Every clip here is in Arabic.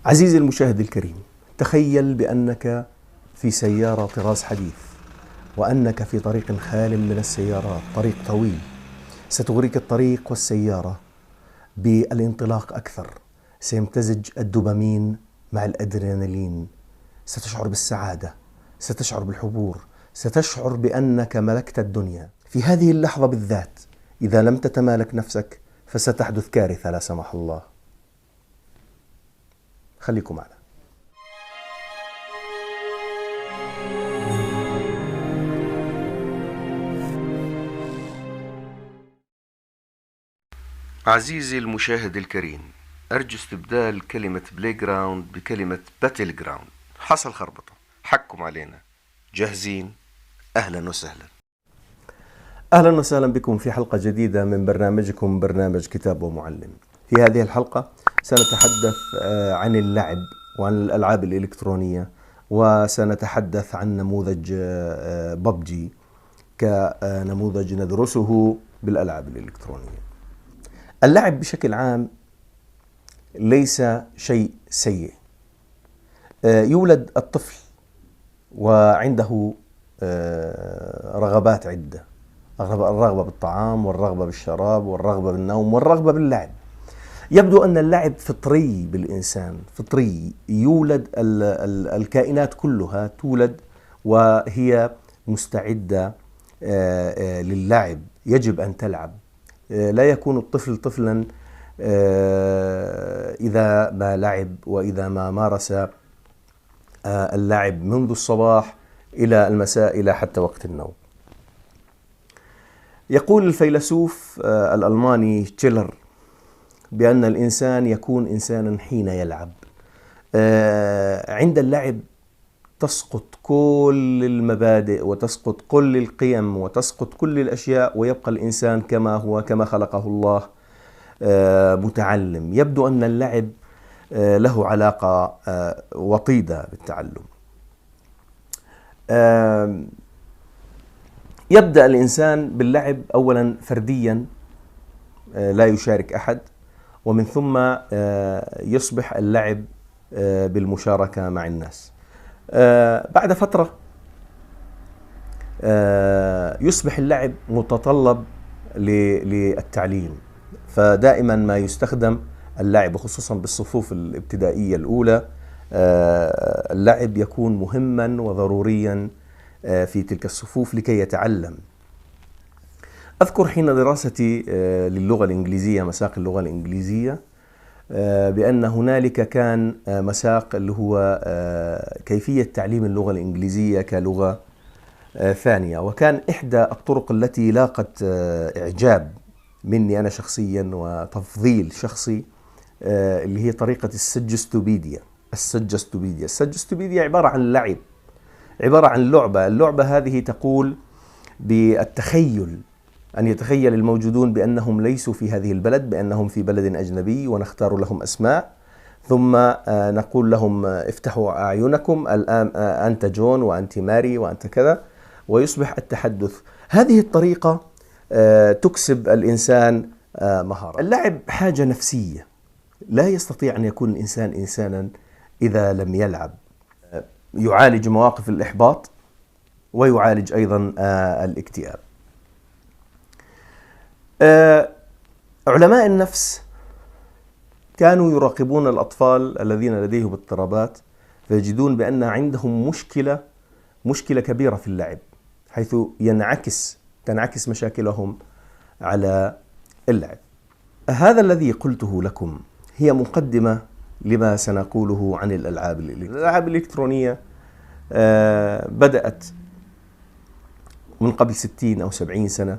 عزيزي المشاهد الكريم، تخيل بأنك في سيارة طراز حديث، وأنك في طريق خال من السيارات، طريق طويل. ستغريك الطريق والسيارة بالانطلاق أكثر. سيمتزج الدوبامين مع الأدرينالين. ستشعر بالسعادة، ستشعر بالحبور، ستشعر بأنك ملكت الدنيا. في هذه اللحظة بالذات إذا لم تتمالك نفسك فستحدث كارثة لا سمح الله. خليكم معنا. عزيزي المشاهد الكريم، أرجو استبدال كلمة بلاي جراوند بكلمة باتل جراوند. حصل خربطة، حكم علينا. جاهزين؟ أهلا وسهلا. أهلا وسهلا بكم في حلقة جديدة من برنامجكم برنامج كتاب ومعلم. في هذه الحلقة سنتحدث عن اللعب وعن الألعاب الإلكترونية، وسنتحدث عن نموذج ببجي كنموذج ندرسه بالألعاب الإلكترونية. اللعب بشكل عام ليس شيء سيء. يولد الطفل وعنده رغبات عدة، الرغبة بالطعام والرغبة بالشراب والرغبة بالنوم والرغبة باللعب. يبدو أن اللعب فطري بالإنسان، فطري. يولد الكائنات كلها تولد وهي مستعدة للعب، يجب أن تلعب. لا يكون الطفل طفلا إذا ما لعب وإذا ما مارس اللعب منذ الصباح إلى المساء إلى حتى وقت النوم. يقول الفيلسوف الألماني تشيلر بأن الإنسان يكون إنسانا حين يلعب. عند اللعب تسقط كل المبادئ وتسقط كل القيم وتسقط كل الأشياء، ويبقى الإنسان كما هو، كما خلقه الله، متعلم. يبدو أن اللعب له علاقة وطيدة بالتعلم. يبدأ الإنسان باللعب أولا فرديا، لا يشارك أحد، ومن ثم يصبح اللعب بالمشاركة مع الناس. بعد فترة يصبح اللعب متطلب للتعليم، فدائما ما يستخدم اللعب، خصوصا بالصفوف الابتدائية الأولى. اللعب يكون مهما وضروريا في تلك الصفوف لكي يتعلم. أذكر حين دراستي للغة الإنجليزية، مساق اللغة الإنجليزية، بأن هنالك كان مساق اللي هو كيفية تعليم اللغة الإنجليزية كلغة ثانية، وكان إحدى الطرق التي لاقت إعجاب مني أنا شخصيا وتفضيل شخصي اللي هي طريقة السجستوبيديا. السجستوبيديا عبارة عن لعب، عبارة عن لعبة. اللعبة هذه تقول بالتخيل، أن يتخيل الموجودون بأنهم ليسوا في هذه البلد، بأنهم في بلد أجنبي، ونختار لهم أسماء، ثم نقول لهم افتحوا أعينكم، الآن أنت جون وأنت ماري وأنت كذا، ويصبح التحدث. هذه الطريقة تكسب الإنسان مهارة. اللعب حاجة نفسية، لا يستطيع أن يكون الإنسان إنسانا إذا لم يلعب. يعالج مواقف الإحباط ويعالج أيضا الاكتئاب. علماء النفس كانوا يراقبون الأطفال الذين لديهم اضطرابات، فيجدون بأن عندهم مشكلة كبيرة في اللعب، حيث تنعكس مشاكلهم على اللعب. هذا الذي قلته لكم هي مقدمة لما سنقوله عن الألعاب الإلكترونية. بدأت من قبل 60 أو 70 سنة،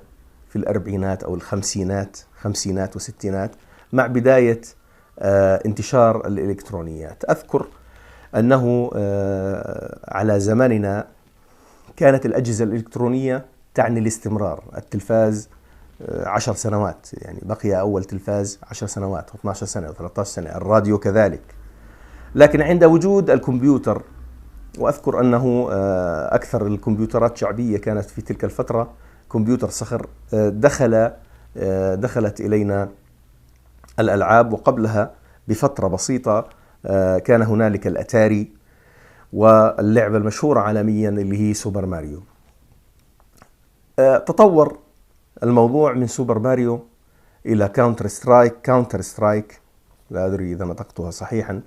في الأربعينات أو خمسينات وستينات، مع بداية انتشار الإلكترونيات. أذكر أنه على زماننا كانت الأجهزة الإلكترونية تعني الاستمرار. التلفاز 10 سنوات، يعني بقي أول تلفاز 10 سنوات و12 سنة و13 سنة، الراديو كذلك. لكن عند وجود الكمبيوتر، وأذكر أنه أكثر الكمبيوترات شعبية كانت في تلك الفترة كمبيوتر صخر، دخلت إلينا الألعاب، وقبلها بفترة بسيطة كان هنالك الأتاري، واللعبة المشهورة عالميا اللي هي سوبر ماريو. تطور الموضوع من سوبر ماريو إلى كاونتر سترايك، لا أدري إذا نطقتها صحيحا.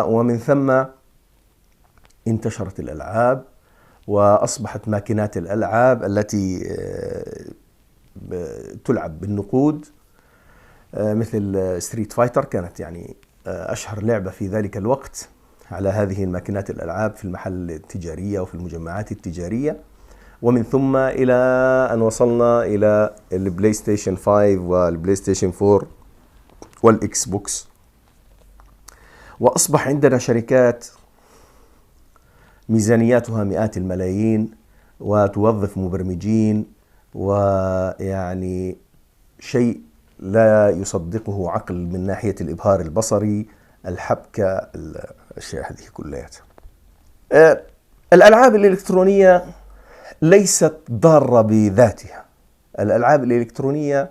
ومن ثم انتشرت الألعاب، وأصبحت ماكينات الألعاب التي تلعب بالنقود مثل ستريت فايتر، كانت يعني أشهر لعبة في ذلك الوقت على هذه الماكينات الألعاب في المحل التجارية وفي المجمعات التجارية. ومن ثم إلى أن وصلنا إلى البلاي ستيشن 5 والبلاي ستيشن 4 والإكس بوكس، وأصبح عندنا شركات ميزانياتها مئات الملايين وتوظف مبرمجين، ويعني شيء لا يصدقه عقل من ناحية الإبهار البصري، الحبكة، الأشياء هذه كلها. الألعاب الإلكترونية ليست ضارة بذاتها. الألعاب الإلكترونية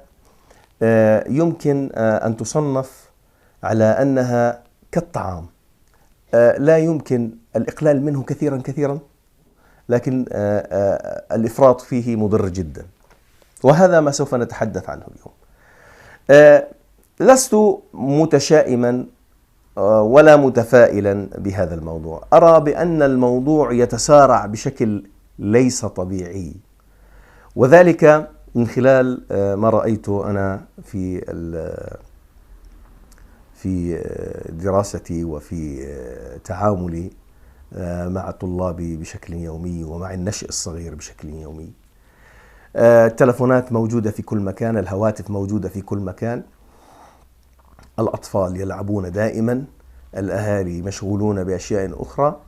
يمكن أن تصنف على أنها كالطعام، لا يمكن الإقلال منه كثيرا، لكن الإفراط فيه مضر جدا، وهذا ما سوف نتحدث عنه اليوم. لست متشائما ولا متفائلا بهذا الموضوع. أرى بأن الموضوع يتسارع بشكل ليس طبيعي، وذلك من خلال ما رأيته أنا في دراستي وفي تعاملي مع طلابي بشكل يومي، ومع النشء الصغير بشكل يومي. التلفونات موجودة في كل مكان، الهواتف موجودة في كل مكان، الأطفال يلعبون دائما، الأهالي مشغولون بأشياء أخرى،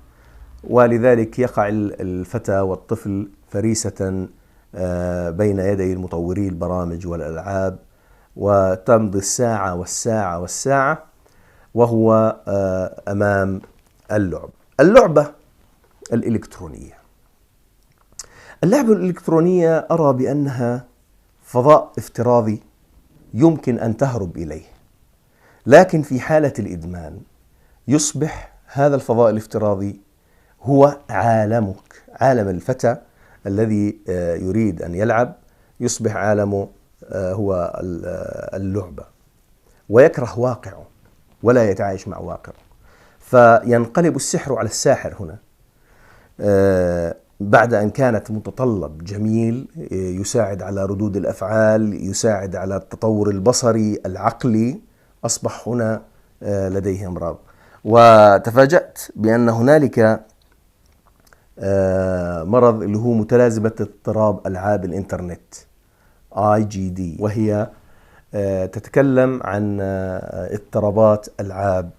ولذلك يقع الفتى والطفل فريسة بين يدي المطوري البرامج والألعاب، وتمضي الساعة والساعة وهو أمام اللعبة الإلكترونية. اللعبة الإلكترونية أرى بأنها فضاء افتراضي يمكن أن تهرب إليه، لكن في حالة الإدمان يصبح هذا الفضاء الافتراضي هو عالمك، عالم الفتى الذي يريد أن يلعب، يصبح عالمه هو اللعبة، ويكره واقعه ولا يتعايش مع واقعه، فينقلب السحر على الساحر هنا. بعد أن كانت متطلب جميل يساعد على ردود الأفعال، يساعد على التطور البصري العقلي، أصبح هنا لديه أمراض. وتفاجأت بأن هنالك مرض اللي هو متلازمة اضطراب ألعاب الإنترنت IGD، وهي تتكلم عن اضطرابات ألعاب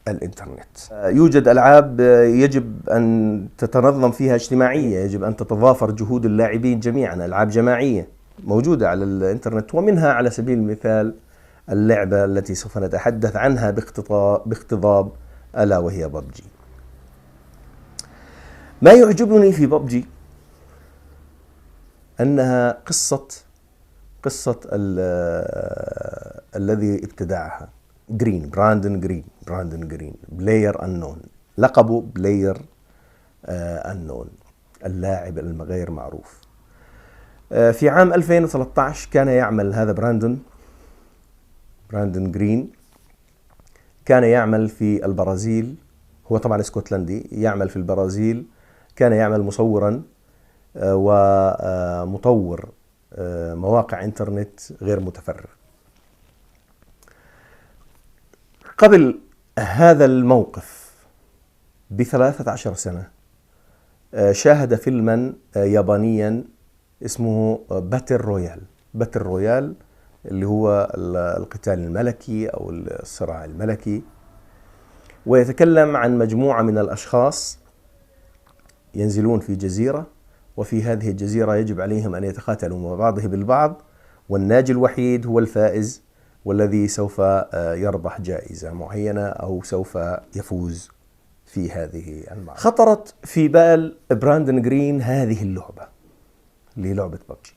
الإنترنت. يوجد ألعاب يجب أن تتنظم فيها اجتماعية، يجب أن تتضافر جهود اللاعبين جميعا، ألعاب جماعية موجودة على الإنترنت، ومنها على سبيل المثال اللعبة التي سوف نتحدث عنها باقتضاب ألا وهي ببجي. ما يعجبني في ببجي أنها قصة الذي ابتدعها براندن جرين، بلاير أنون، لقبه بلاير أنون، اللاعب الغير معروف. في عام 2013 كان يعمل هذا براندن جرين، كان يعمل في البرازيل، هو طبعا اسكتلندي، يعمل في البرازيل، كان يعمل مصورا ومطور مواقع انترنت غير متفرغ. قبل هذا الموقف ب13 سنة شاهد فيلما يابانيا اسمه باتل رويال، اللي هو القتال الملكي أو الصراع الملكي، ويتكلم عن مجموعة من الأشخاص ينزلون في جزيرة، وفي هذه الجزيرة يجب عليهم أن يتقاتلوا مع بعضهم البعض، والناجي الوحيد هو الفائز، والذي سوف يربح جائزة معينة أو سوف يفوز في هذه المعركة. خطرت في بال براندن جرين هذه اللعبة اللي هي لعبة ببجي،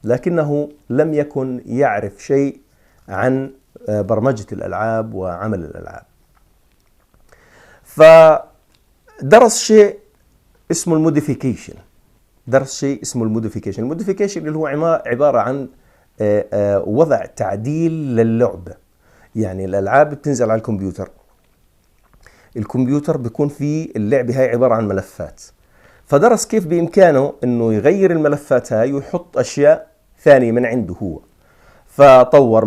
لكنه لم يكن يعرف شيء عن برمجة الألعاب وعمل الألعاب. فدرس شيء اسمه الموديفيكيشن. الموديفيكيشن اللي هو عبارة عن وضع تعديل للعبة. يعني الألعاب بتنزل على الكمبيوتر بيكون فيه اللعبة هاي عبارة عن ملفات. فدرس كيف بإمكانه إنه يغير الملفات هاي ويحط أشياء ثانية من عنده هو. فطور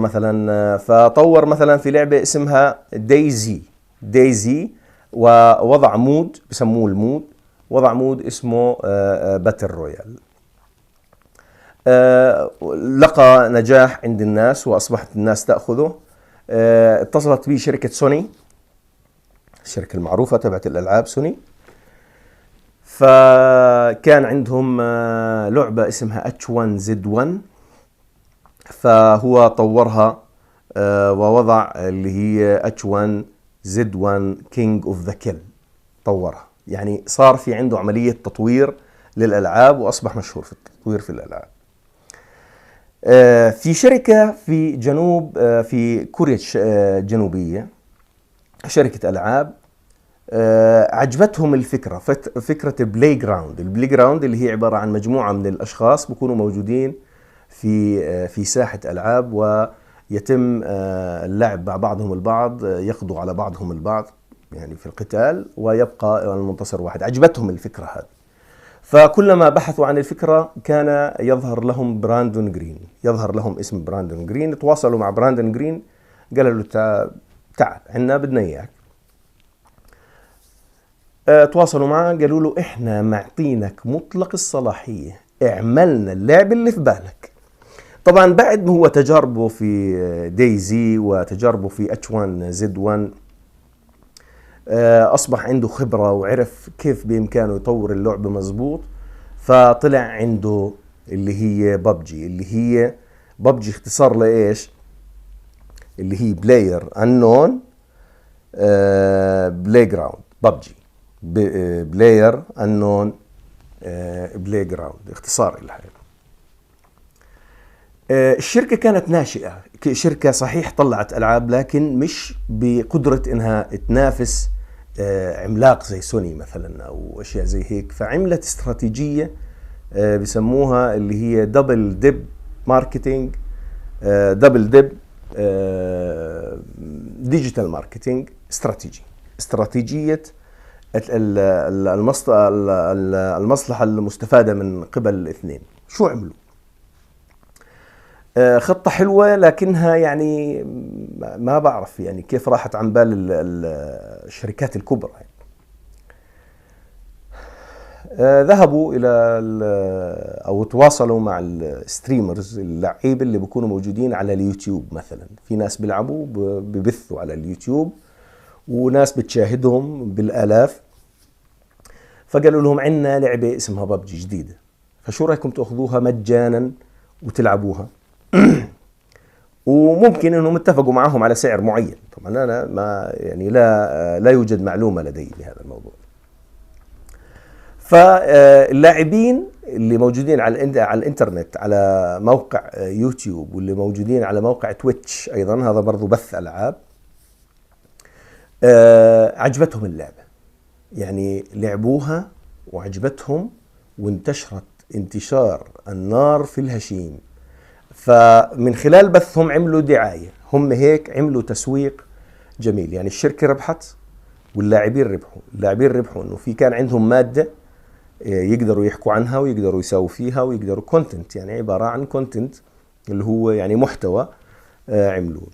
مثلا في لعبة اسمها دايزي، ووضع مود بسموه المود، وضع مود اسمه باتل رويال. لقى نجاح عند الناس وأصبحت الناس تأخذه. اتصلت به شركة سوني، الشركة المعروفة تبعت الألعاب سوني. فكان عندهم لعبة اسمها H1Z1، فهو طورها ووضع اللي هي H1Z1 King of the Kill، طورها. يعني صار في عنده عملية تطوير للألعاب وأصبح مشهور في التطوير في الألعاب. في شركة في كوريا الجنوبية، شركة ألعاب، عجبتهم الفكرة، فكرة البلاي جراوند اللي هي عبارة عن مجموعة من الأشخاص بيكونوا موجودين في ساحة ألعاب، ويتم اللعب مع بعضهم البعض، يقضوا على بعضهم البعض يعني في القتال، ويبقى المنتصر واحد. عجبتهم الفكرة هذه، فكلما بحثوا عن الفكرة كان يظهر لهم اسم براندون جرين. تواصلوا مع براندون جرين، قالوا له تعال عنا بدنا إياك. تواصلوا معه، قالوا له احنا معطينك مطلق الصلاحية، اعملنا اللعب اللي في بالك. طبعا بعد ما هو تجاربه في دايزي وتجاربه في H1Z1 أصبح عنده خبرة وعرف كيف بإمكانه يطور اللعبة مزبوط. فطلع عنده اللي هي ببجي اختصار لإيش؟ اللي هي بلاير أنون بلاي جراوند. بلاير أنون بلاي جراوند اختصار لها. الشركة كانت ناشئة، شركة صحيح طلعت ألعاب لكن مش بقدرة إنها تنافس عملاق زي سوني مثلا أو أشياء زي هيك. فعملت استراتيجية بسموها اللي هي دبل ديب ماركتينج، ديجيتال ماركتينج استراتيجية المصلحة المستفادة من قبل الاثنين. شو عملوا؟ خطة حلوة لكنها يعني ما بعرف يعني كيف راحت عن بال الشركات الكبرى. ذهبوا إلى أو تواصلوا مع الستريمرز، اللعيبة اللي بيكونوا موجودين على اليوتيوب مثلا. في ناس بيلعبوا ببثوا على اليوتيوب وناس بتشاهدهم بالآلاف. فقالوا لهم عندنا لعبة اسمها ببجي جديدة، فشو رأيكم تأخذوها مجانا وتلعبوها؟ وممكن انهم اتفقوا معهم على سعر معين. طبعا انا ما يعني لا يوجد معلومة لدي بهذا الموضوع. فاللاعبين اللي موجودين على الانترنت على موقع يوتيوب، واللي موجودين على موقع تويتش ايضا، هذا برضو بث العاب، عجبتهم اللعبة، يعني لعبوها وعجبتهم وانتشرت انتشار النار في الهشيم. فمن خلال بثهم عملوا دعاية، هم هيك عملوا تسويق جميل. يعني الشركة ربحت واللاعبين ربحوا انه في كان عندهم مادة يقدروا يحكوا عنها ويقدروا يساووا فيها ويقدروا كونتنت، يعني عبارة عن كونتنت اللي هو يعني محتوى عملوه.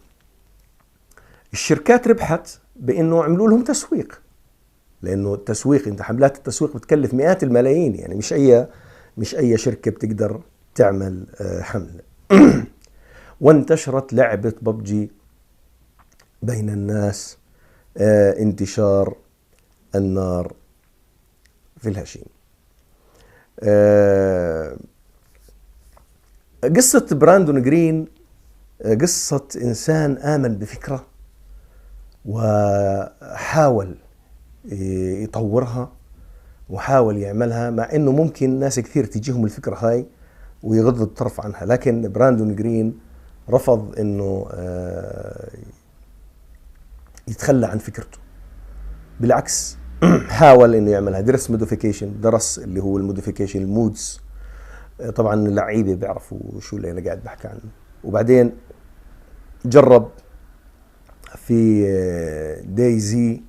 الشركات ربحت بانه عملوا لهم تسويق، لانه التسويق، انت حملات التسويق بتكلف مئات الملايين، يعني مش اي شركة بتقدر تعمل حملة. وانتشرت لعبة ببجي بين الناس انتشار النار في الهشيم. قصة براندون جرين قصة إنسان آمن بفكرة وحاول يطورها وحاول يعملها، مع إنه ممكن ناس كثير تجيهم الفكرة هاي ويغض الطرف عنها، لكن براندون جرين رفض انه يتخلى عن فكرته. بالعكس حاول انه يعملها، درس موديفيكيشن، درس اللي هو الموديفيكيشن المودز. طبعا اللعيبه بيعرفوا شو اللي انا قاعد بحكي عنه. وبعدين جرب في دايزي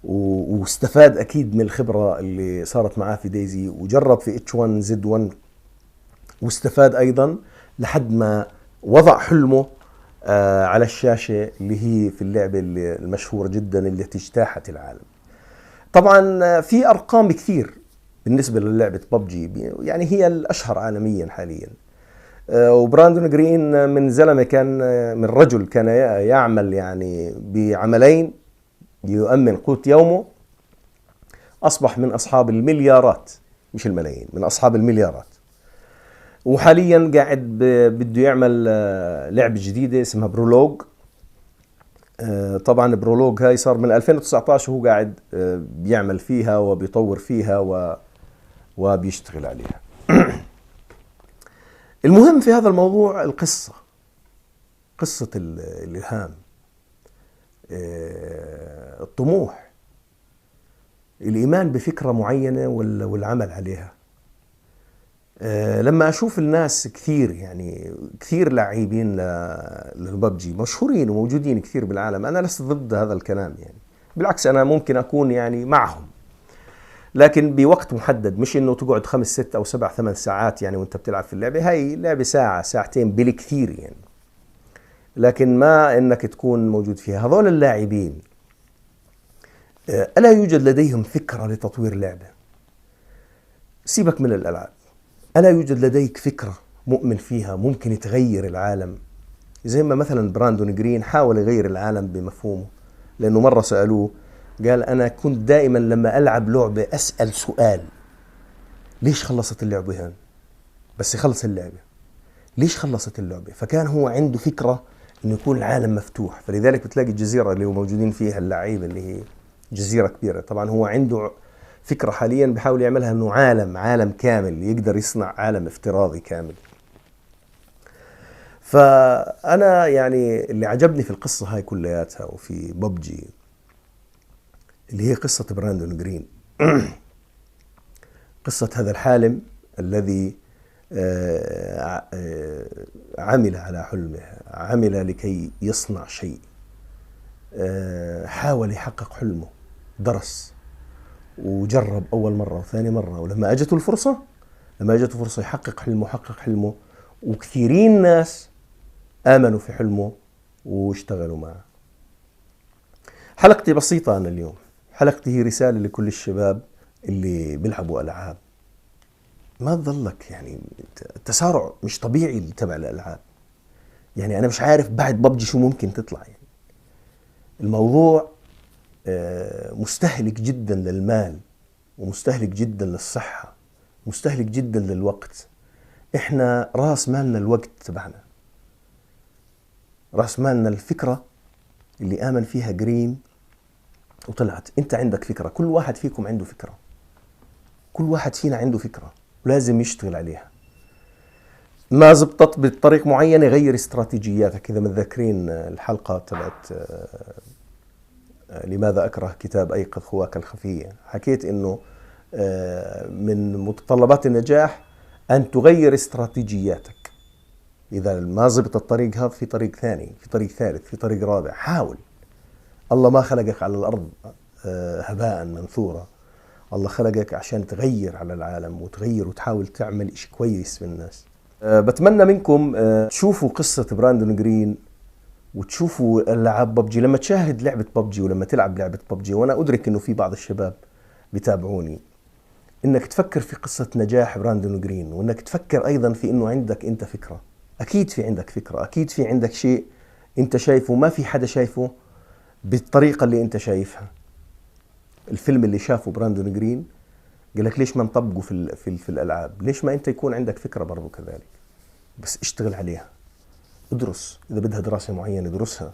واستفاد اكيد من الخبره اللي صارت معاه في دايزي، وجرب في H1Z1 واستفاد ايضا لحد ما وضع حلمه على الشاشه اللي هي في اللعبه المشهوره جدا اللي اجتاحت العالم. طبعا في ارقام كثير بالنسبه للعبه ببجي، يعني هي الاشهر عالميا حاليا. وبراندون جرين من زلمه كان، من رجل كان يعمل يعني بعملين يؤمن قوت يومه، اصبح من اصحاب المليارات، مش الملايين، من اصحاب المليارات. وحاليا قاعد بده يعمل لعبه جديده اسمها برولوج. طبعا برولوج هاي صار من 2019 وهو قاعد بيعمل فيها وبيطور فيها وبيشتغل عليها. المهم في هذا الموضوع القصة، قصة الإلهام، الطموح، الإيمان بفكرة معينة والعمل عليها. لما أشوف الناس كثير، يعني كثير لاعبين للببجي مشهورين وموجودين كثير بالعالم، أنا لست ضد هذا الكلام يعني، بالعكس أنا ممكن أكون يعني معهم، لكن بوقت محدد، مش إنه تقعد 5 6 أو 7 8 ساعات يعني وأنت بتلعب في اللعبة. هاي لعبة ساعة ساعتين بالكثير يعني، لكن ما إنك تكون موجود فيها. هذول اللاعبين ألا يوجد لديهم فكرة لتطوير لعبة؟ سيبك من الألعاب، ألا يوجد لديك فكرة مؤمن فيها ممكن تغير العالم؟ زي ما مثلا براندون جرين حاول يغير العالم بمفهومه، لأنه مرة سألوه قال أنا كنت دائما لما ألعب لعبة أسأل سؤال: ليش خلصت اللعبة هان؟ بس يخلص اللعبة، ليش خلصت اللعبة؟ فكان هو عنده فكرة إنه يكون العالم مفتوح. فلذلك بتلاقي الجزيرة اللي هو موجودين فيها اللعيبة اللي هي جزيرة كبيرة، طبعا هو عنده فكرة حاليا بحاول يعملها إنه عالم كامل، يقدر يصنع عالم افتراضي كامل. فأنا يعني اللي عجبني في القصة هاي كلياتها وفي ببجي اللي هي قصة براندون جرين. قصة هذا الحالم الذي عمل على حلمه، عمل لكي يصنع شيء، حاول يحقق حلمه، درس وجرب أول مرة وثاني مرة، ولما أجته الفرصة، يحقق حلمه، وكثيرين ناس آمنوا في حلمه واشتغلوا معه. حلقتي بسيطة أنا اليوم، حلقتي هي رسالة لكل الشباب اللي بيلعبوا ألعاب. ما تظلك يعني التسارع مش طبيعي تبع الألعاب، يعني أنا مش عارف بعد ببجي شو ممكن تطلع. يعني الموضوع مستهلك جدا للمال، ومستهلك جدا للصحة، مستهلك جدا للوقت. احنا راس مالنا الوقت تبعنا، راس مالنا الفكرة اللي آمن فيها جرين وطلعت. انت عندك فكرة، كل واحد فيكم عنده فكرة، كل واحد فينا عنده فكرة ولازم يشتغل عليها. ما زبطت بطريق معين يغير استراتيجياتك. إذا متذكرين الحلقة تبعت لماذا أكره كتاب أيقظ قواك الخفية، حكيت إنه من متطلبات النجاح أن تغير استراتيجياتك. إذا ما زبط الطريق هذا، في طريق ثاني، في طريق ثالث، في طريق رابع. حاول. الله ما خلقك على الأرض هباء منثورا، الله خلقك عشان تغير على العالم وتغير وتحاول تعمل إشي كويس في الناس. بتمنى منكم تشوفوا قصة براندون جرين وتشوفوا ألعاب ببجي. لما تشاهد لعبة ببجي ولما تلعب لعبة ببجي، وأنا أدرك إنه في بعض الشباب بيتابعوني، إنك تفكر في قصة نجاح براندون جرين، وإنك تفكر أيضا في إنه عندك أنت فكرة. أكيد في عندك فكرة، أكيد في عندك شيء أنت شايفه ما في حدا شايفه بالطريقة اللي أنت شايفها. الفيلم اللي شافه براندون جرين قال لك ليش ما نطبقه في الألعاب؟ ليش ما أنت يكون عندك فكرة برضو كذلك؟ بس اشتغل عليها، ادرس. إذا بدها دراسة معينة ادرسها،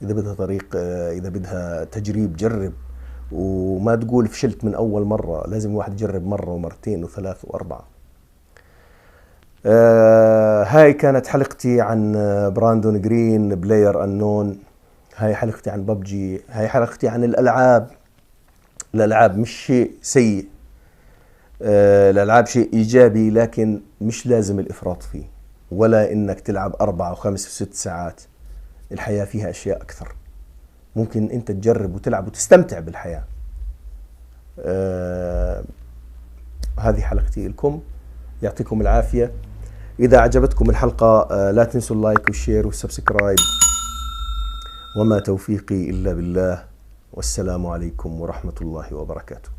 إذا بدها طريق، إذا بدها تجريب جرب، وما تقول فشلت من أول مرة. لازم الواحد يجرب مرة ومرتين وثلاث وأربعة. هاي كانت حلقتي عن براندون جرين بلاير أنون. هاي حلقتي عن ببجي. هاي حلقتي عن الألعاب. الألعاب مش شيء سيء، الألعاب شيء إيجابي، لكن مش لازم الإفراط فيه، ولا إنك تلعب 4 و5 و6 ساعات. الحياة فيها أشياء أكثر، ممكن أنت تجرب وتلعب وتستمتع بالحياة. هذه حلقتي لكم، يعطيكم العافية. إذا عجبتكم الحلقة لا تنسوا اللايك والشير والسبسكرايب، وما توفيقي إلا بالله، والسلام عليكم ورحمة الله وبركاته.